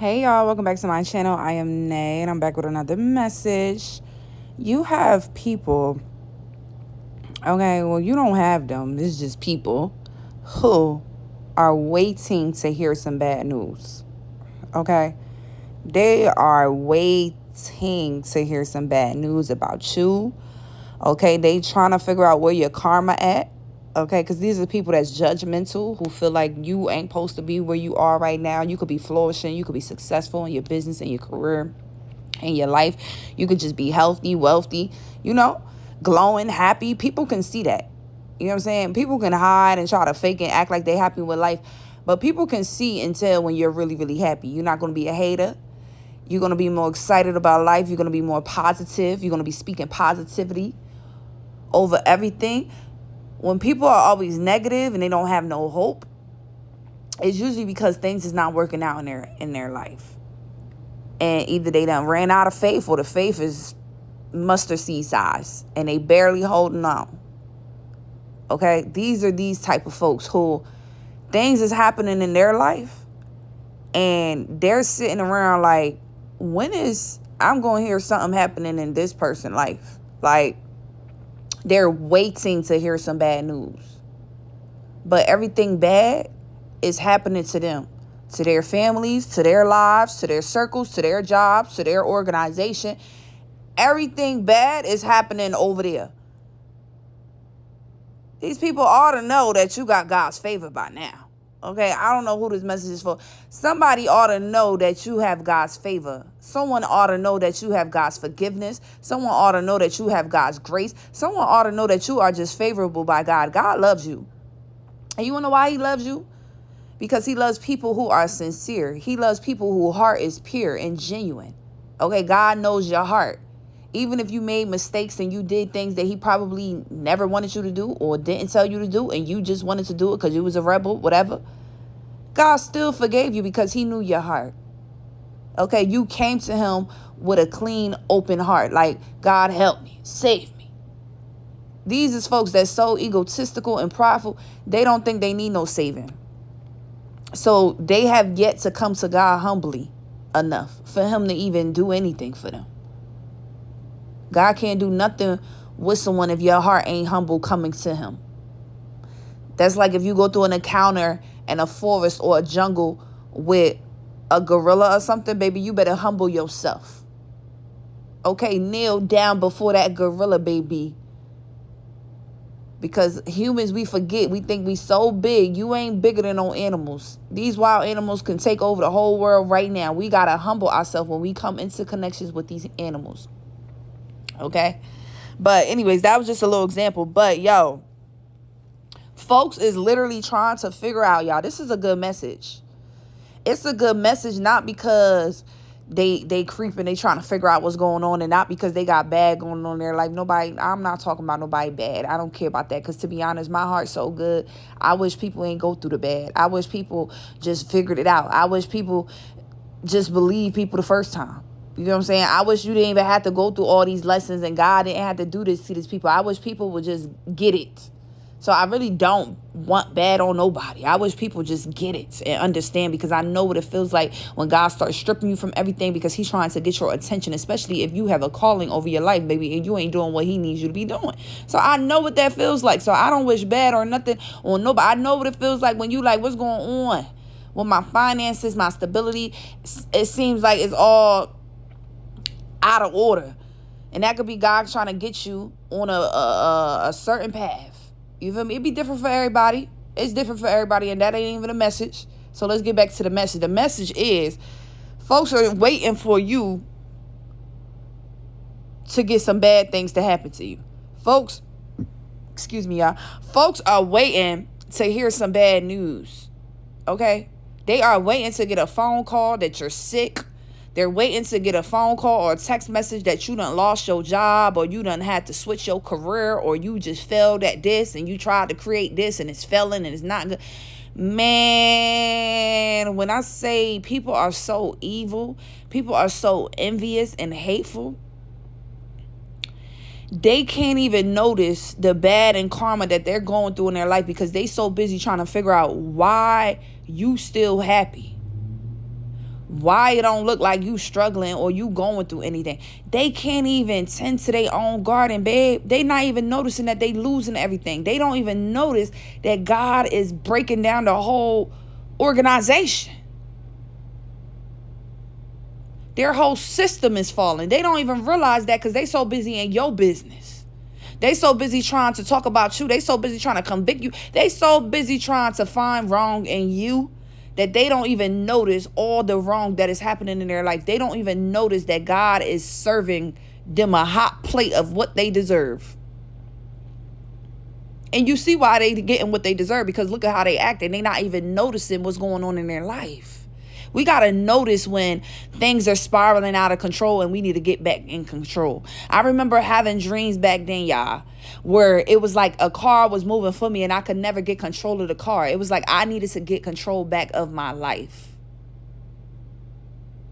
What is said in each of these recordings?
Hey y'all, welcome back to my channel. I am Nay and I'm back with another message. You have people, okay, well, you don't have them. It's just people who are waiting to hear some bad news, okay? They are waiting to hear some bad news about you, okay? They trying to figure out where your karma at. Okay, because these are people that's judgmental, who feel like you ain't supposed to be where you are right now. You could be flourishing. You could be successful in your business and your career and your life. You could just be healthy, wealthy, glowing, happy. People can see that. You know what I'm saying? People can hide and try to fake and act like they happy with life. But people can see and tell when you're really, really happy. You're not going to be a hater. You're going to be more excited about life. You're going to be more positive. You're going to be speaking positivity over everything. When people are always negative and they don't have no hope, it's usually because things is not working out in their life. And either they done ran out of faith or the faith is mustard seed size and they barely holding on. Okay? These are these type of folks who things is happening in their life and they're sitting around like, when is I'm going to hear something happening in this person's life? Like, they're waiting to hear some bad news. But everything bad is happening to them, to their families, to their lives, to their circles, to their jobs, to their organization. Everything bad is happening over there. These people ought to know that you got God's favor by now. Okay, I don't know who this message is for. Somebody ought to know that you have God's favor. Someone ought to know that you have God's forgiveness. Someone ought to know that you have God's grace. Someone ought to know that you are just favorable by God. God loves you. And you want to know why he loves you? Because he loves people who are sincere. He loves people whose heart is pure and genuine. Okay, God knows your heart. Even if you made mistakes and you did things that he probably never wanted you to do or didn't tell you to do and you just wanted to do it because you was a rebel, whatever, God still forgave you because he knew your heart. Okay, you came to him with a clean, open heart. Like, God, help me, save me. These is folks that's so egotistical and prideful, they don't think they need no saving. So they have yet to come to God humbly enough for him to even do anything for them. God can't do nothing with someone if your heart ain't humble coming to him. That's like if you go through an encounter in a forest or a jungle with a gorilla or something, baby, you better humble yourself. Okay, kneel down before that gorilla, baby. Because humans, we forget. We think we so big. You ain't bigger than no animals. These wild animals can take over the whole world right now. We got to humble ourselves when we come into connections with these animals. Okay? But anyways, that was just a little example. But yo, folks is literally trying to figure out, y'all, this is a good message. It's a good message not because they creeping, they trying to figure out what's going on, and not because they got bad going on there. Like, nobody, I'm not talking about nobody bad. I don't care about that, because to be honest, my heart's so good. I wish people ain't go through the bad. I wish people just figured it out. I wish people just believe people the first time. You know what I'm saying? I wish you didn't even have to go through all these lessons and God didn't have to do this to these people. I wish people would just get it. So I really don't want bad on nobody. I wish people just get it and understand, because I know what it feels like when God starts stripping you from everything because he's trying to get your attention, especially if you have a calling over your life, baby, and you ain't doing what he needs you to be doing. So I know what that feels like. So I don't wish bad or nothing on nobody. I know what it feels like when you like, what's going on with my finances, my stability? It seems like it's all out of order. And that could be God trying to get you on a certain path. You feel me? It be different for everybody. It's different for everybody, and that ain't even a message. So let's get back to the message. The message is, folks are waiting for you to get some bad things to happen to you. Folks, excuse me, y'all. Folks are waiting to hear some bad news. Okay? They are waiting to get a phone call that you're sick. They're waiting to get a phone call or a text message that you done lost your job, or you done had to switch your career, or you just failed at this and you tried to create this and it's failing and it's not good. Man, when I say people are so evil, people are so envious and hateful, they can't even notice the bad and karma that they're going through in their life because they so busy trying to figure out why you still happy. why it don't look like you struggling or you going through anything. They can't even tend to their own garden, babe. They not even noticing that they losing everything. They don't even notice that God is breaking down the whole organization. Their whole system is falling. They don't even realize that because they so busy in your business. They so busy trying to talk about you. They so busy trying to convict you. They so busy trying to find wrong in you that they don't even notice all the wrong that is happening in their life. They don't even notice that God is serving them a hot plate of what they deserve. And you see why they getting what they deserve, because look at how they act, and they not even noticing what's going on in their life. We got to notice when things are spiraling out of control and we need to get back in control. I remember having dreams back then, y'all, where it was like a car was moving for me and I could never get control of the car. It was like I needed to get control back of my life.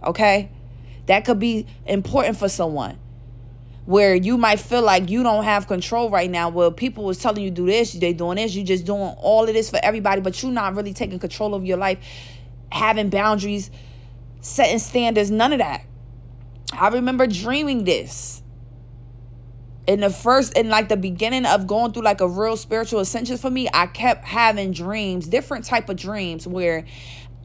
Okay? That could be important for someone, where you might feel like you don't have control right now. Well, people was telling you do this, they doing this, you just doing all of this for everybody, but you're not really taking control of your life, having boundaries, setting standards, none of that. I remember dreaming this in the beginning of going through like a real spiritual ascension for me. I kept having dreams, different type of dreams, where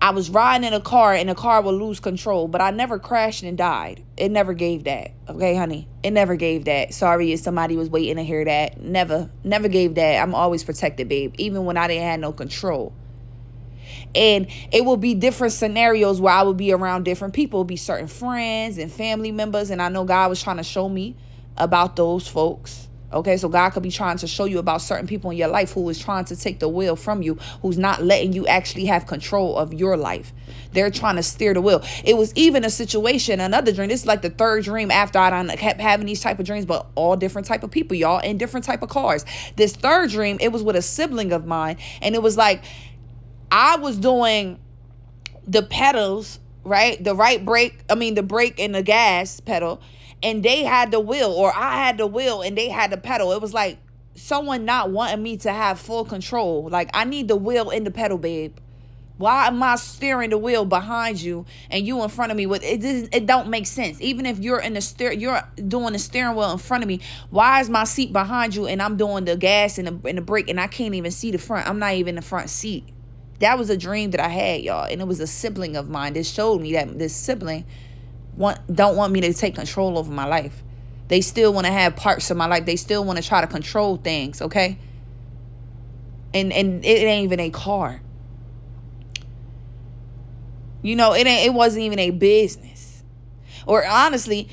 I was riding in a car and the car would lose control, but I never crashed and died. It never gave that. Okay, honey, it never gave that. Sorry if somebody was waiting to hear that. Never gave that. I'm always protected, babe, even when I didn't have no control. And it will be different scenarios where I will be around different people. It'll be certain friends and family members. And I know God was trying to show me about those folks. Okay, so God could be trying to show you about certain people in your life who is trying to take the wheel from you, who's not letting you actually have control of your life. They're trying to steer the wheel. It was even a situation, another dream. This is like the third dream after I done kept having these type of dreams, but all different type of people, y'all, in different type of cars. This third dream, it was with a sibling of mine. And it was like, I was doing the pedals, right? The brake and the gas pedal, and they had the wheel, or I had the wheel and they had the pedal. It was like someone not wanting me to have full control. Like, I need the wheel and the pedal, babe. Why am I steering the wheel behind you and you in front of me? With it don't make sense. Even if you're you're doing the steering wheel in front of me. Why is my seat behind you and I'm doing the gas and the brake and I can't even see the front? I'm not even in the front seat. That was a dream that I had, y'all. And it was a sibling of mine that showed me that this sibling don't want me to take control over my life. They still want to have parts of my life. They still want to try to control things, okay? And it ain't even a car. You know, it wasn't even a business. Or honestly,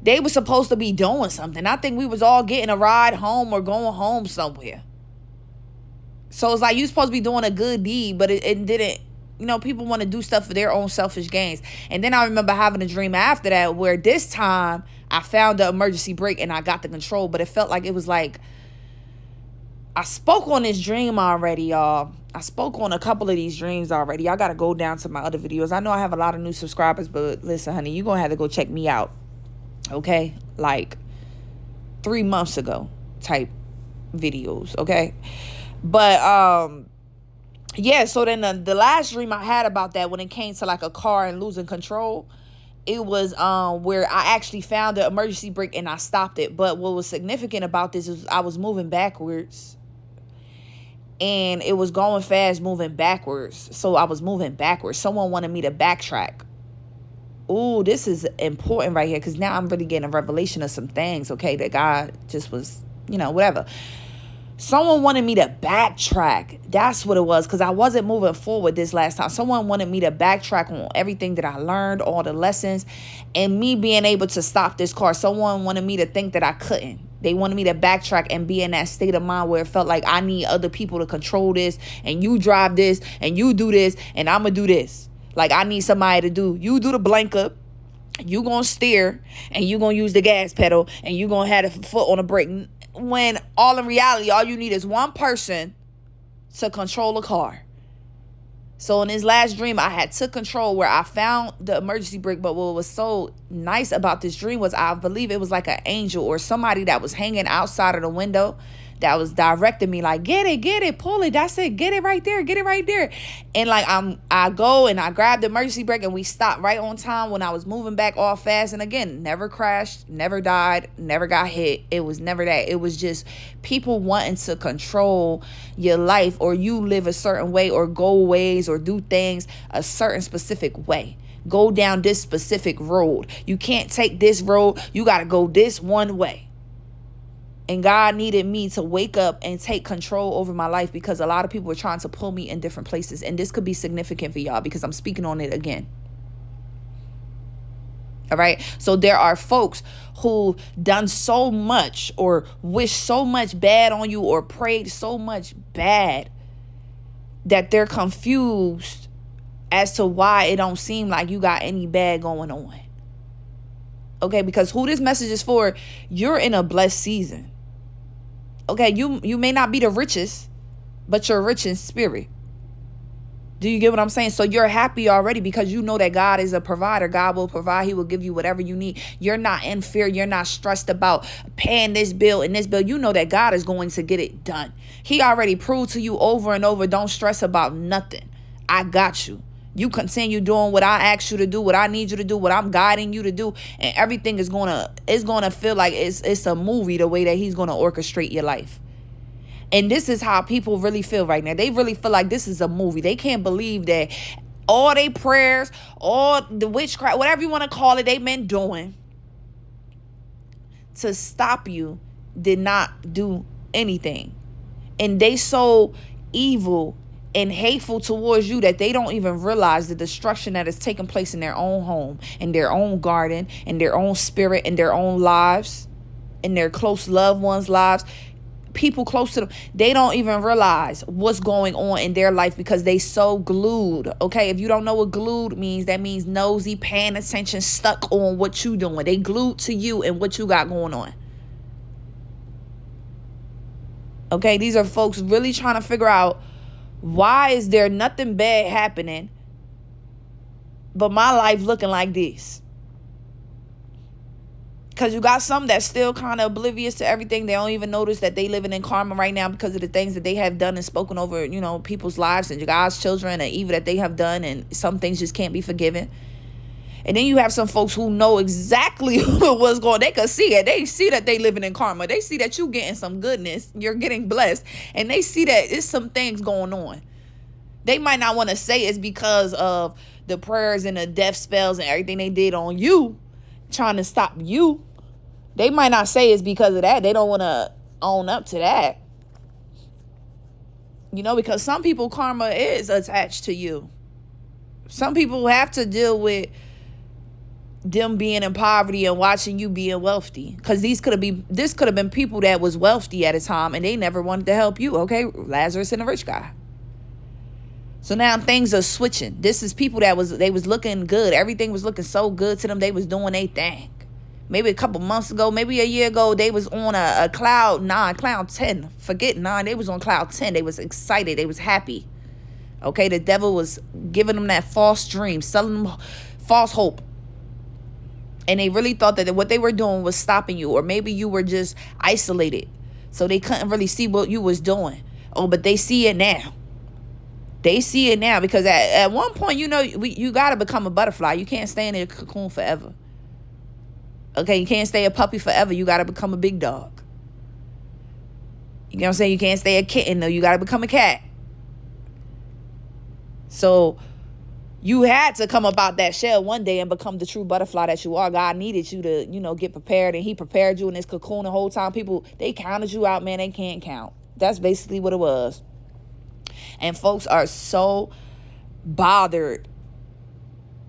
they were supposed to be doing something. I think we was all getting a ride home or going home somewhere. So it's like you supposed to be doing a good deed, but it didn't. You know, people want to do stuff for their own selfish gains. And then I remember having a dream after that where this time I found the emergency brake and I got the control. But it felt like it was like I spoke on this dream already, y'all. I spoke on a couple of these dreams already. Y'all got to go down to my other videos. I know I have a lot of new subscribers, but listen, honey, you're going to have to go check me out. Okay? Like 3 months ago type videos. Okay? But, yeah, so then the last dream I had about that when it came to like a car and losing control, it was where I actually found the emergency brake and I stopped it. But what was significant about this is I was moving backwards and it was going fast moving backwards. So I was moving backwards. Someone wanted me to backtrack. Ooh, this is important right here because now I'm really getting a revelation of some things, okay, that God just was, you know, whatever. Someone wanted me to backtrack. That's what it was, because I wasn't moving forward this last time. Someone wanted me to backtrack on everything that I learned, all the lessons, and me being able to stop this car. Someone wanted me to think that I couldn't. They wanted me to backtrack and be in that state of mind where it felt like I need other people to control this, and you drive this, and you do this, and I'm going to do this. Like, I need somebody to do. You do the blank up. You going to steer, and you going to use the gas pedal, and you going to have the foot on the brake. When all in reality, all you need is one person to control a car. So in this last dream, I had took control where I found the emergency brake. But what was so nice about this dream was I believe it was like an angel or somebody that was hanging outside of the window that was directing me like, get it, pull it, that's it, get it right there. And like I go and I grab the emergency brake and we stopped right on time when I was moving back all fast. And again, never crashed, never died, never got hit. It was never that. It was just people wanting to control your life, or you live a certain way or go ways or do things a certain specific way. Go down this specific road. You can't take this road. You got to go this one way. And God needed me to wake up and take control over my life, because a lot of people were trying to pull me in different places. And this could be significant for y'all because I'm speaking on it again. All right. So there are folks who done so much or wish so much bad on you or prayed so much bad that they're confused as to why it don't seem like you got any bad going on. Okay, because who this message is for, you're in a blessed season. Okay, you may not be the richest, but you're rich in spirit. Do you get what I'm saying? So you're happy already because you know that God is a provider. God will provide. He will give you whatever you need. You're not in fear. You're not stressed about paying this bill and this bill. You know that God is going to get it done. He already proved to you over and over, don't stress about nothing. I got you. You continue doing what I asked you to do, what I need you to do, what I'm guiding you to do, and everything is gonna feel like it's a movie, the way that he's gonna orchestrate your life. And this is how people really feel right now. They really feel like this is a movie. They can't believe that all their prayers, all the witchcraft, whatever you want to call it, they've been doing to stop you did not do anything. And they so evil and hateful towards you that they don't even realize the destruction that is taking place in their own home, in their own garden, in their own spirit, in their own lives, in their close loved ones' lives. People close to them, they don't even realize what's going on in their life because they so glued. Okay, if you don't know what glued means, that means nosy, paying attention, stuck on what you doing. They glued to you and what you got going on. Okay, these are folks really trying to figure out, why is there nothing bad happening, but my life looking like this? Because you got some that's still kind of oblivious to everything. They don't even notice that they living in karma right now because of the things that they have done and spoken over, people's lives and God's children, and evil that they have done, and some things just can't be forgiven. And then you have some folks who know exactly what's going on. They can see it. They see that they living in karma. They see that you getting some goodness. You're getting blessed. And they see that it's some things going on. They might not want to say it's because of the prayers and the death spells and everything they did on you, trying to stop you. They might not say it's because of that. They don't want to own up to that. Because some people, karma is attached to you. Some people have to deal with them being in poverty and watching you being wealthy, because this could have been people that was wealthy at a time and they never wanted to help you. Okay, Lazarus and the rich guy. So now things are switching. This is people that was looking good. Everything was looking so good to them. They was doing their thing. Maybe a couple months ago, maybe a year ago, they was on a cloud 10. Forget 9. They was on cloud 10. They was excited. They was happy. Okay, the devil was giving them that false dream, selling them false hope. And they really thought that what they were doing was stopping you. Or maybe you were just isolated, so they couldn't really see what you was doing. Oh, but they see it now. They see it now, because at one point, you got to become a butterfly. You can't stay in a cocoon forever. Okay, you can't stay a puppy forever. You got to become a big dog. You know what I'm saying? You can't stay a kitten, though. You got to become a cat. So you had to come about that shell one day and become the true butterfly that you are. God needed you to, get prepared, and he prepared you in this cocoon the whole time. People, they counted you out, man. They can't count. That's basically what it was. And folks are so bothered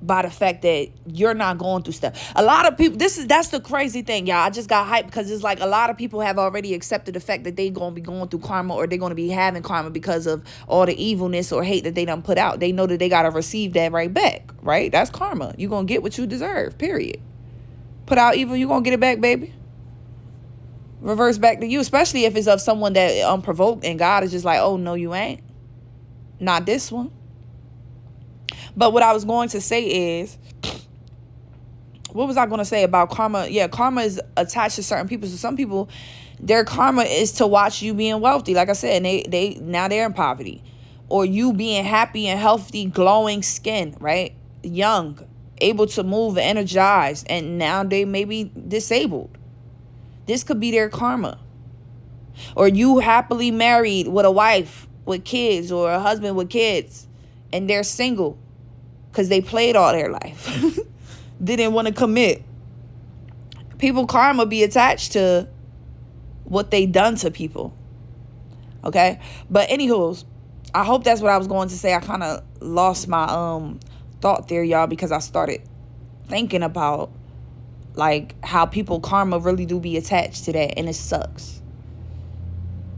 by the fact that you're not going through stuff. A lot of people, that's the crazy thing, y'all. I just got hyped because it's like a lot of people have already accepted the fact that they're going to be going through karma, or they're going to be having karma because of all the evilness or hate that they done put out. They know that they got to receive that right back, right? That's karma. You're going to get what you deserve, period. Put out evil, you're going to get it back, baby. Reverse back to you, especially if it's of someone that unprovoked and God is just like, oh, no, you ain't. Not this one. But what I was going to say is, what was I going to say about karma? Yeah, karma is attached to certain people. So some people, Their karma is to watch you being wealthy. Like I said, and they now they're in poverty. Or you being happy and healthy, glowing skin, right? Young, able to move, energized, and now they may be disabled. This could be their karma. Or you happily married with a wife with kids, or a husband with kids, and they're single because they played all their life. Didn't want to commit. People karma be attached to what they done to people. Okay? But anywho, I hope that's what I was going to say. I kind of lost my thought there, y'all, because I started thinking about like how people karma really do be attached to that, and it sucks.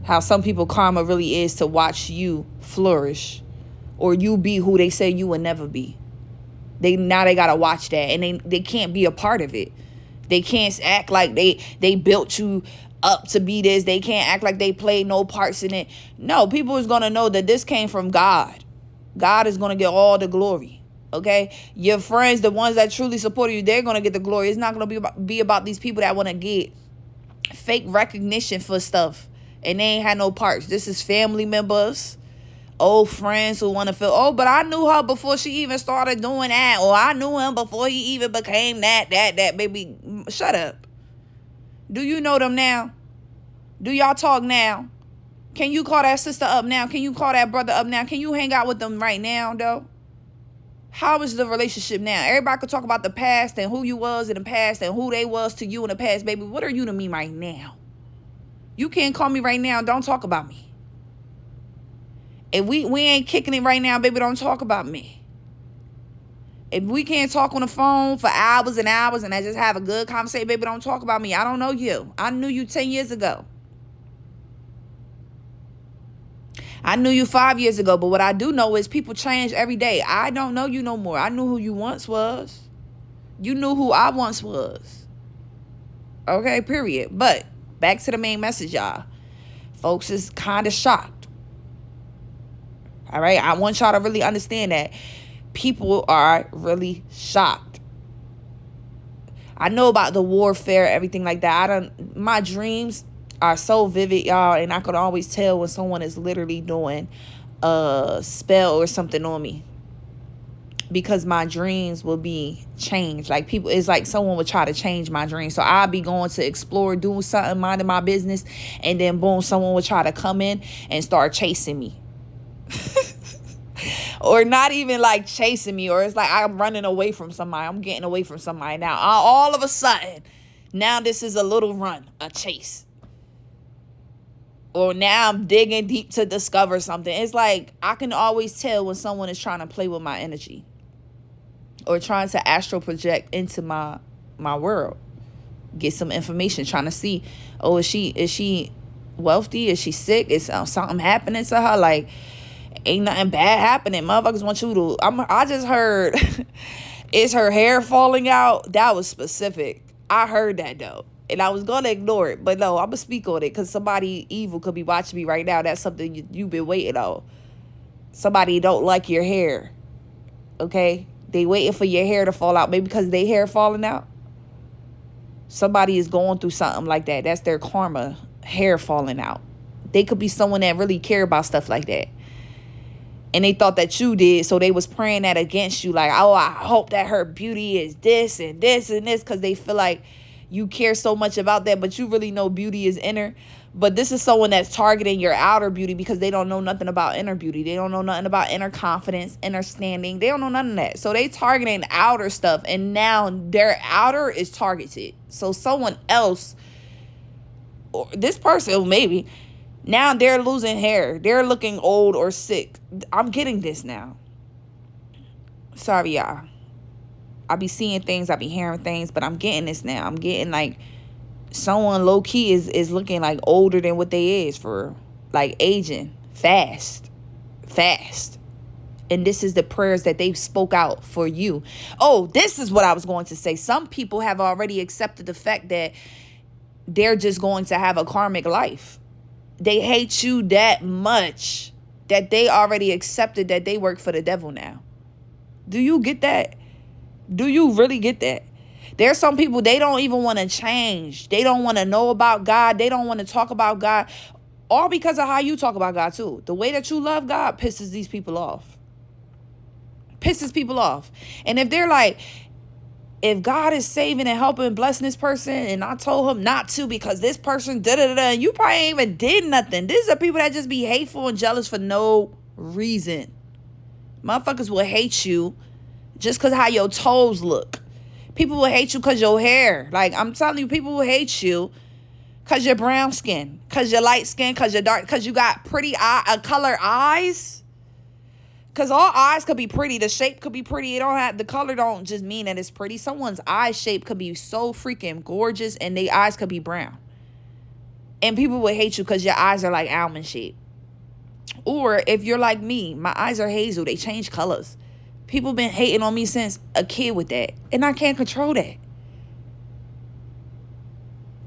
How some people karma really is to watch you flourish, or you be who they say you will never be. They gotta watch that, and they can't be a part of it. They can't act like they built you up to be this. They can't act like they played no parts in it. No, people is gonna know that this came from God. God is gonna get all the glory. Okay, your friends, the ones that truly support you, they're gonna get the glory. It's not gonna be about these people that want to get fake recognition for stuff, and they ain't had no parts. This is family members, old friends who want to feel, oh, but I knew her before she even started doing that, or I knew him before he even became that. Baby, shut up. Do you know them now? Do y'all talk now? Can you call that sister up now? Can you call that brother up now? Can you hang out with them right now, though? How is the relationship now? Everybody could talk about the past and who you was in the past and who they was to you in the past, baby. What are you to me right now? You can't call me right now. Don't talk about me. If we ain't kicking it right now, baby, don't talk about me. If we can't talk on the phone for hours and hours and I just have a good conversation, baby, don't talk about me. I don't know you. I knew you 10 years ago. I knew you 5 years ago, but what I do know is people change every day. I don't know you no more. I knew who you once was. You knew who I once was. Okay, period. But back to the main message, y'all. Folks is kind of shocked. All right, I want y'all to really understand that people are really shocked. I know about the warfare, everything like that. My dreams are so vivid, y'all, and I could always tell when someone is literally doing a spell or something on me, because my dreams will be changed. Like people, it's like someone would try to change my dreams. So I'll be going to explore, doing something, minding my business, and then boom, someone would try to come in and start chasing me. Or not even like chasing me, or it's like I'm running away from somebody. I'm getting away from somebody now. All of a sudden, now this is a little run, a chase. Or now I'm digging deep to discover something. It's like I can always tell when someone is trying to play with my energy, or trying to astral project into my world. Get some information, trying to see, oh, is she wealthy? Is she sick? Is something happening to her? Like, ain't nothing bad happening. Motherfuckers want you to... I just heard, is her hair falling out? That was specific. I heard that, though. And I was going to ignore it. But no, I'm going to speak on it, because somebody evil could be watching me right now. That's something you've been waiting on. Somebody don't like your hair. Okay? They waiting for your hair to fall out. Maybe because their hair falling out. Somebody is going through something like that. That's their karma. Hair falling out. They could be someone that really care about stuff like that. And they thought that you did, so they was praying that against you. Like, oh, I hope that her beauty is this and this and this, because they feel like you care so much about that, but you really know beauty is inner. But this is someone that's targeting your outer beauty, because they don't know nothing about inner beauty. They don't know nothing about inner confidence, inner standing. They don't know none of that. So they targeting outer stuff, and now their outer is targeted. So someone else, or this person maybe, now they're losing hair. They're looking old or sick. I'm getting this now. Sorry, y'all. I be seeing things. I be hearing things. But I'm getting this now. I'm getting like someone low-key is looking like older than what they is, for like aging fast. And this is the prayers that they spoke out for you. Oh, this is what I was going to say. Some people have already accepted the fact that they're just going to have a karmic life. They hate you that much that they already accepted that they work for the devil now. Do you get that? Do you really get that? There's some people, they don't even want to change. They don't want to know about God. They don't want to talk about God. All because of how you talk about God too. The way that you love God pisses these people off. Pisses people off. And if they're like, if God is saving and helping and blessing this person, and I told him not to because this person da-da-da-da, and you probably ain't even did nothing. These are people that just be hateful and jealous for no reason. Motherfuckers will hate you just because how your toes look. People will hate you because your hair. Like, I'm telling you, people will hate you because you're brown skin, because you're light skin, because you're dark, because you got pretty color eyes. Because all eyes could be pretty. The shape could be pretty. It don't have, the color don't just mean that it's pretty. Someone's eye shape could be so freaking gorgeous and their eyes could be brown. And people will hate you because your eyes are like almond shaped. Or if you're like me, my eyes are hazel. They change colors. People been hating on me since a kid with that. And I can't control that.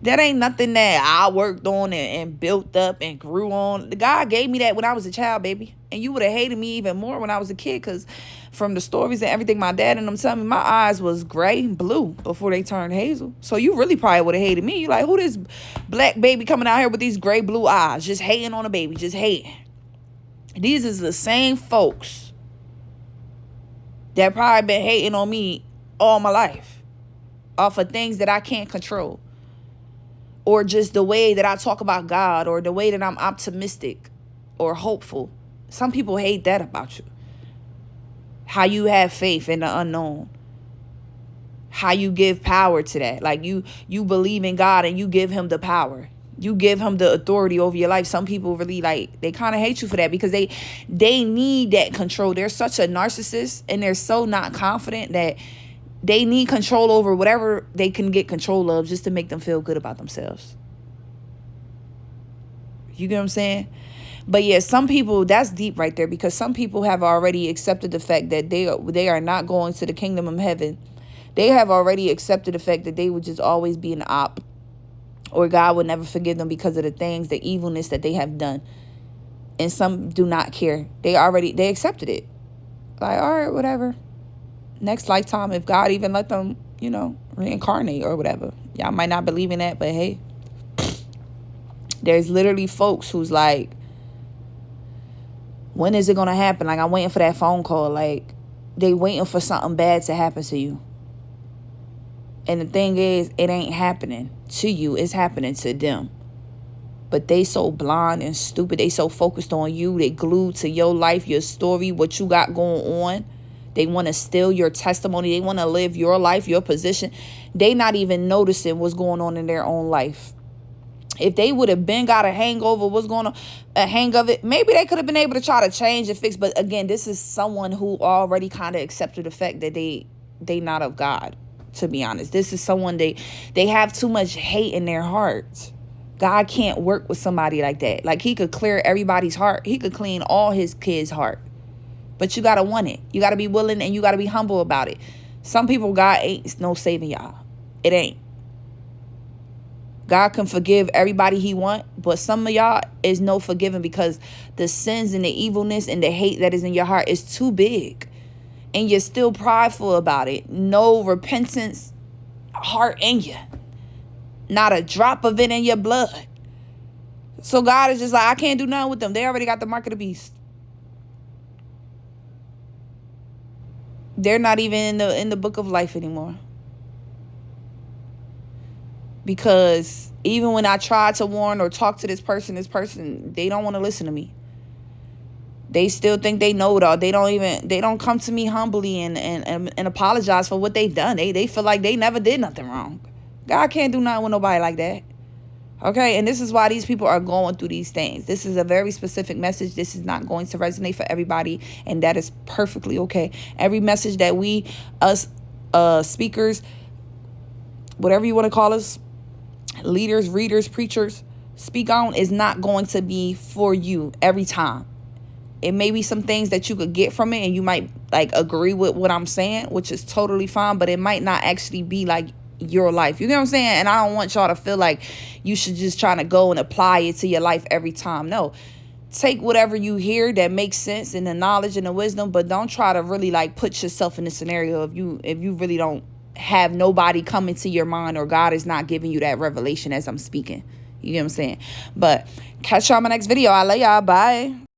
That ain't nothing that I worked on and built up and grew on. God gave me that when I was a child, baby. And you would have hated me even more when I was a kid, because from the stories and everything my dad and them telling me, my eyes was gray and blue before they turned hazel. So you really probably would have hated me. You like, who this black baby coming out here with these gray blue eyes? Just hating on a baby. Just hating. These is the same folks that probably been hating on me all my life off of things that I can't control. Or just the way that I talk about God, or the way that I'm optimistic or hopeful. Some people hate that about you. How you have faith in the unknown. How you give power to that. Like you believe in God and you give him the power. You give him the authority over your life. Some people really like, they kind of hate you for that because they need that control. They're such a narcissist and they're so not confident that they need control over whatever they can get control of just to make them feel good about themselves. You get what I'm saying? But yeah, some people, that's deep right there, because some people have already accepted the fact that they are not going to the kingdom of heaven. They have already accepted the fact that they would just always be an op, or God would never forgive them because of the things, the evilness that they have done. And some do not care. They accepted it. Like, all right, whatever. Next lifetime, if God even let them, reincarnate or whatever. Y'all might not believe in that, but hey. There's literally folks who's like, when is it going to happen? Like, I'm waiting for that phone call. Like, they waiting for something bad to happen to you. And the thing is, it ain't happening to you. It's happening to them. But they so blind and stupid. They so focused on you. They glued to your life, your story, what you got going on. They want to steal your testimony. They want to live your life, your position. They not even noticing what's going on in their own life. If they would have been got a hangover, what's going on, a hang of it, maybe they could have been able to try to change and fix. But again, this is someone who already kind of accepted the fact that they not of God, to be honest. This is someone they have too much hate in their heart. God can't work with somebody like that. Like, he could clear everybody's heart. He could clean all his kids' heart. But you got to want it. You got to be willing and you got to be humble about it. Some people, God ain't no saving y'all. It ain't. God can forgive everybody he want, but some of y'all is no forgiving because the sins and the evilness and the hate that is in your heart is too big. And you're still prideful about it. No repentance heart in you. Not a drop of it in your blood. So God is just like, I can't do nothing with them. They already got the mark of the beast. They're not even in the book of life anymore. Because even when I try to warn or talk to this person, they don't want to listen to me. They still think they know it all. They don't come to me humbly and apologize for what they've done. They feel like they never did nothing wrong. God can't do nothing with nobody like that. Okay, and this is why these people are going through these things. This is a very specific message. This is not going to resonate for everybody, and that is perfectly okay. Every message that us speakers, whatever you want to call us, leaders, readers, preachers, speak on is not going to be for you every time. It may be some things that you could get from it and you might like agree with what I'm saying, which is totally fine, but it might not actually be like your life. You know what I'm saying? And I don't want y'all to feel like you should just try to go and apply it to your life every time. No. Take whatever you hear that makes sense and the knowledge and the wisdom, but don't try to really like put yourself in the scenario if you really don't have nobody come into your mind, or God is not giving you that revelation as I'm speaking. You know what I'm saying? But catch y'all in my next video. I love y'all. Bye.